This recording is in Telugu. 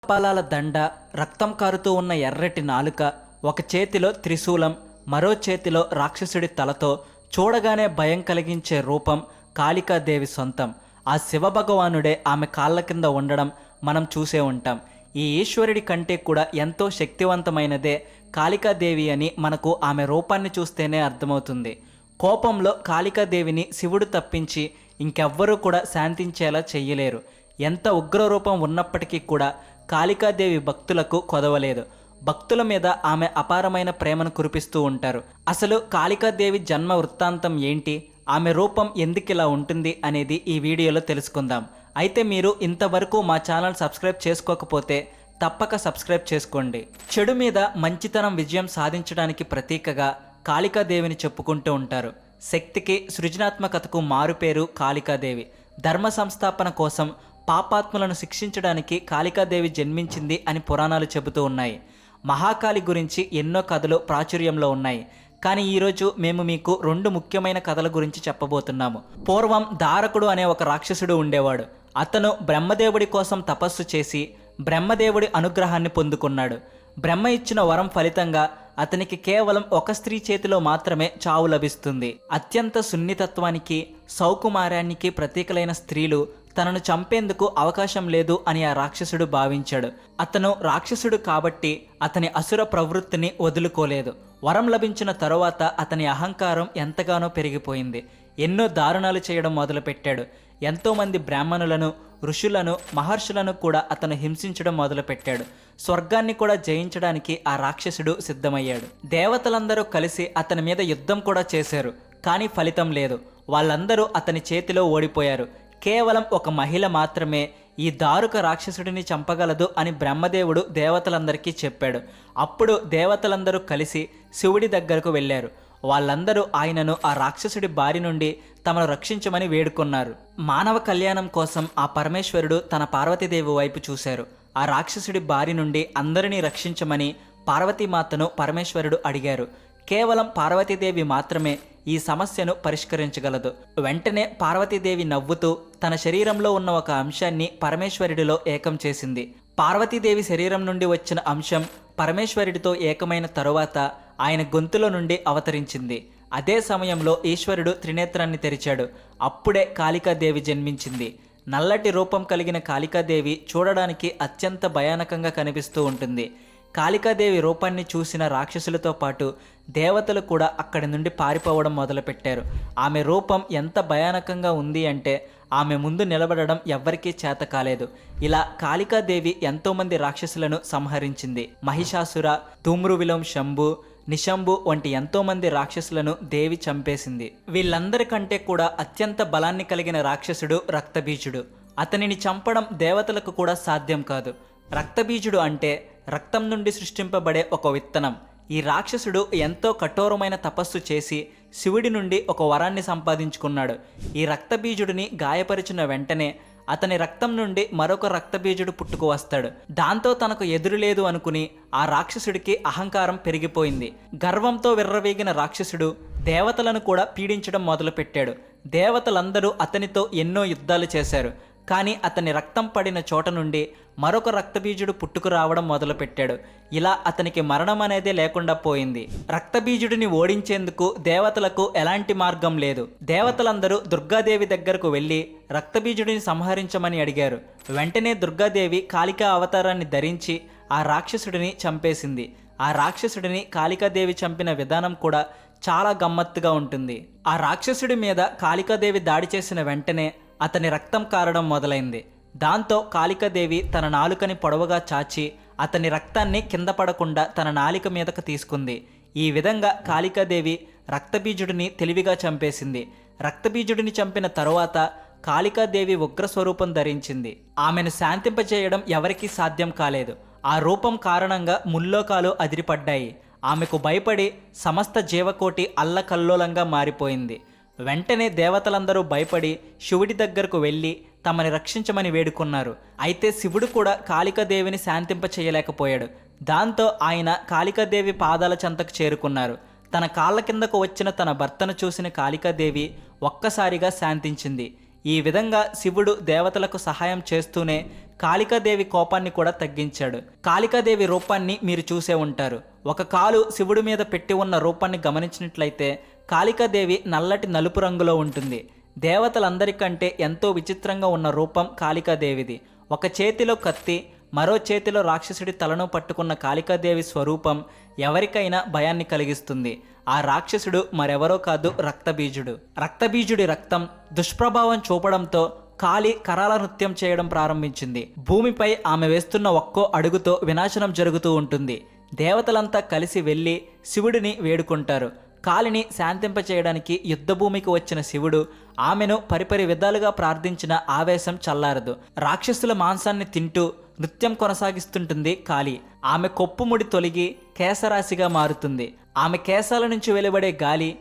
తప్పాలాల దండ, రక్తం కారుతూ ఉన్న ఎర్రటి నాలుక, ఒక చేతిలో త్రిశూలం, మరో చేతిలో రాక్షసుడి తలతో చూడగానే భయం కలిగించే రూపం కాళికాదేవి సొంతం. ఆ శివభగవానుడే ఆమె కాళ్ళ కింద ఉండడం మనం చూసే ఉంటాం. ఈ ఈశ్వరుడి కంటే కూడా ఎంతో శక్తివంతమైనదే కాళికాదేవి అని మనకు ఆమె రూపాన్ని చూస్తేనే అర్థమవుతుంది. కోపంలో కాళికాదేవిని శివుడు తప్పించి ఇంకెవ్వరూ కూడా శాంతించేలా చెయ్యలేరు. ఎంత ఉగ్రరూపం ఉన్నప్పటికీ కూడా కాళికాదేవి భక్తులకు కొదవలేదు. భక్తుల మీద ఆమె అపారమైన ప్రేమను కురిపిస్తూ ఉంటారు. అసలు కాళికాదేవి జన్మ వృత్తాంతం ఏంటి, ఆమె రూపం ఎందుకిలా ఉంటుంది అనేది ఈ వీడియోలో తెలుసుకుందాం. అయితే మీరు ఇంతవరకు మా ఛానల్ సబ్స్క్రైబ్ చేసుకోకపోతే తప్పక సబ్స్క్రైబ్ చేసుకోండి. చెడు మీద మంచితనం విజయం సాధించడానికి ప్రతీకగా కాళికాదేవిని చెప్పుకుంటూ ఉంటారు. శక్తికి, సృజనాత్మకతకు మారుపేరు కాళికాదేవి. ధర్మ సంస్థాపన కోసం, పాపాత్ములను శిక్షించడానికి కాళికాదేవి జన్మించింది అని పురాణాలు చెబుతూ ఉన్నాయి. మహాకాళి గురించి ఎన్నో కథలు ప్రాచుర్యంలో ఉన్నాయి. కానీ ఈరోజు మేము మీకు రెండు ముఖ్యమైన కథల గురించి చెప్పబోతున్నాము. పూర్వం దారకుడు అనే ఒక రాక్షసుడు ఉండేవాడు. అతను బ్రహ్మదేవుడి కోసం తపస్సు చేసి బ్రహ్మదేవుడి అనుగ్రహాన్ని పొందుకున్నాడు. బ్రహ్మ ఇచ్చిన వరం ఫలితంగా అతనికి కేవలం ఒక స్త్రీ చేతిలో మాత్రమే చావు లభిస్తుంది. అత్యంత సున్నితత్వానికి, సౌకుమార్యానికి ప్రతీకలైన స్త్రీలు తనను చంపేందుకు అవకాశం లేదు అని ఆ రాక్షసుడు భావించాడు. అతను రాక్షసుడు కాబట్టి అతని అసుర ప్రవృత్తిని వదులుకోలేదు. వరం లభించిన తరువాత అతని అహంకారం ఎంతగానో పెరిగిపోయింది. ఎన్నో దారుణాలు చేయడం మొదలుపెట్టాడు. ఎంతోమంది బ్రాహ్మణులను, ఋషులను, మహర్షులను కూడా అతను హింసించడం మొదలుపెట్టాడు. స్వర్గాన్ని కూడా జయించడానికి ఆ రాక్షసుడు సిద్ధమయ్యాడు. దేవతలందరూ కలిసి అతని మీద యుద్ధం కూడా చేశారు. కానీ ఫలితం లేదు. వాళ్ళందరూ అతని చేతిలో ఓడిపోయారు. కేవలం ఒక మహిళ మాత్రమే ఈ దారుక రాక్షసుడిని చంపగలదు అని బ్రహ్మదేవుడు దేవతలందరికీ చెప్పాడు. అప్పుడు దేవతలందరూ కలిసి శివుడి దగ్గరకు వెళ్ళారు. వాళ్ళందరూ ఆయనను ఆ రాక్షసుడి బారి నుండి తమను రక్షించమని వేడుకున్నారు. మానవ కళ్యాణం కోసం ఆ పరమేశ్వరుడు తన పార్వతీదేవి వైపు చూశారు. ఆ రాక్షసుడి బారి నుండి అందరినీ రక్షించమని పార్వతీమాతను పరమేశ్వరుడు అడిగారు. కేవలం పార్వతీదేవి మాత్రమే ఈ సమస్యను పరిష్కరించగలదు. వెంటనే పార్వతీదేవి నవ్వుతూ తన శరీరంలో ఉన్న ఒక అంశాన్ని పరమేశ్వరుడిలో ఏకం చేసింది. పార్వతీదేవి శరీరం నుండి వచ్చిన అంశం పరమేశ్వరుడితో ఏకమైన తరువాత ఆయన గొంతులో నుండి అవతరించింది. అదే సమయంలో ఈశ్వరుడు త్రినేత్రాన్ని తెరిచాడు. అప్పుడే కాళికాదేవి జన్మించింది. నల్లటి రూపం కలిగిన కాళికాదేవి చూడడానికి అత్యంత భయానకంగా కనిపిస్తూ ఉంటుంది. కాళికాదేవి రూపాన్ని చూసిన రాక్షసులతో పాటు దేవతలు కూడా అక్కడి నుండి పారిపోవడం మొదలుపెట్టారు. ఆమె రూపం ఎంత భయానకంగా ఉంది అంటే ఆమె ముందు నిలబడడం ఎవ్వరికీ చేత కాలేదు. ఇలా కాళికాదేవి ఎంతోమంది రాక్షసులను సంహరించింది. మహిషాసుర, ధూమ్రవిలోం శంభు, నిశంభు వంటి ఎంతోమంది రాక్షసులను దేవి చంపేసింది. వీళ్ళందరికంటే కూడా అత్యంత బలాన్ని కలిగిన రాక్షసుడు రక్తబీజుడు. అతనిని చంపడం దేవతలకు కూడా సాధ్యం కాదు. రక్తబీజుడు అంటే రక్తం నుండి సృష్టింపబడే ఒక విత్తనం. ఈ రాక్షసుడు ఎంతో కఠోరమైన తపస్సు చేసి శివుడి నుండి ఒక వరాన్ని సంపాదించుకున్నాడు. ఈ రక్తబీజుడిని గాయపరిచిన వెంటనే అతని రక్తం నుండి మరొక రక్తబీజుడు పుట్టుకు వస్తాడు. దాంతో తనకు ఎదురులేదు అనుకుని ఆ రాక్షసుడికి అహంకారం పెరిగిపోయింది. గర్వంతో విర్రవీగిన రాక్షసుడు దేవతలను కూడా పీడించడం మొదలుపెట్టాడు. దేవతలందరూ అతనితో ఎన్నో యుద్ధాలు చేశారు. కానీ అతని రక్తం పడిన చోట నుండి మరొక రక్తబీజుడు పుట్టుకు రావడం మొదలుపెట్టాడు. ఇలా అతనికి మరణం అనేదే లేకుండా పోయింది. రక్తబీజుడిని ఓడించేందుకు దేవతలకు ఎలాంటి మార్గం లేదు. దేవతలందరూ దుర్గాదేవి దగ్గరకు వెళ్ళి రక్తబీజుడిని సంహరించమని అడిగారు. వెంటనే దుర్గాదేవి కాళికా అవతారాన్ని ధరించి ఆ రాక్షసుడిని చంపేసింది. ఆ రాక్షసుడిని కాళికాదేవి చంపిన విధానం కూడా చాలా గమ్మత్తుగా ఉంటుంది. ఆ రాక్షసుడి మీద కాళికాదేవి దాడి చేసిన వెంటనే అతని రక్తం కారడం మొదలైంది. దాంతో కాళికాదేవి తన నాలుకని పొడవుగా చాచి అతని రక్తాన్ని కింద పడకుండా తన నాలిక మీదకు తీసుకుంది. ఈ విధంగా కాళికాదేవి రక్తబీజుడిని తెలివిగా చంపేసింది. రక్తబీజుడిని చంపిన తరువాత కాళికాదేవి ఉగ్రస్వరూపం ధరించింది. ఆమెను శాంతింపజేయడం ఎవరికీ సాధ్యం కాలేదు. ఆ రూపం కారణంగా ముల్లోకాలు అదిరిపడ్డాయి. ఆమెకు భయపడి సమస్త జీవకోటి అల్లకల్లోలంగా మారిపోయింది. వెంటనే దేవతలందరూ భయపడి శివుడి దగ్గరకు వెళ్ళి తమని రక్షించమని వేడుకున్నారు. అయితే శివుడు కూడా కాళికాదేవిని శాంతింప చేయలేకపోయాడు. దాంతో ఆయన కాళికాదేవి పాదాల చెంతకు చేరుకున్నారు. తన కాళ్ళ కిందకు వచ్చిన తన భర్తను చూసిన కాళికాదేవి ఒక్కసారిగా శాంతించింది. ఈ విధంగా శివుడు దేవతలకు సహాయం చేస్తూనే కాళికాదేవి కోపాన్ని కూడా తగ్గించాడు. కాళికాదేవి రూపాన్ని మీరు చూసే ఉంటారు. ఒక కాలు శివుడి మీద పెట్టి ఉన్న రూపాన్ని గమనించినట్లయితే కాళికాదేవి నల్లటి నలుపు రంగులో ఉంటుంది. దేవతలందరికంటే ఎంతో విచిత్రంగా ఉన్న రూపం కాళికాదేవిది. ఒక చేతిలో కత్తి, మరో చేతిలో రాక్షసుడి తలను పట్టుకున్న కాళికాదేవి స్వరూపం ఎవరికైనా భయాన్ని కలిగిస్తుంది. ఆ రాక్షసుడు మరెవరో కాదు, రక్తబీజుడు. రక్తబీజుడి రక్తం దుష్ప్రభావం చూపడంతో కాళి కరాల నృత్యం చేయడం ప్రారంభించింది. భూమిపై ఆమె వేస్తున్న ఒక్కో అడుగుతో వినాశనం జరుగుతూ ఉంటుంది. దేవతలంతా కలిసి వెళ్ళి శివుడిని వేడుకుంటారు. కాళిని శాంతింపచేయడానికి యుద్ధభూమికి వచ్చిన శివుడు ఆమెను పరిపరి విధాలుగా ప్రార్థించిన ఆవేశం చల్లారదు. రాక్షసుల మాంసాన్ని తింటూ నృత్యం కొనసాగిస్తుంటుంది కాళి. ఆమె కొప్పుముడి తొలగి కేశరాశిగా మారుతుంది. ఆమె కేశాల నుంచి వెలువడే గాలి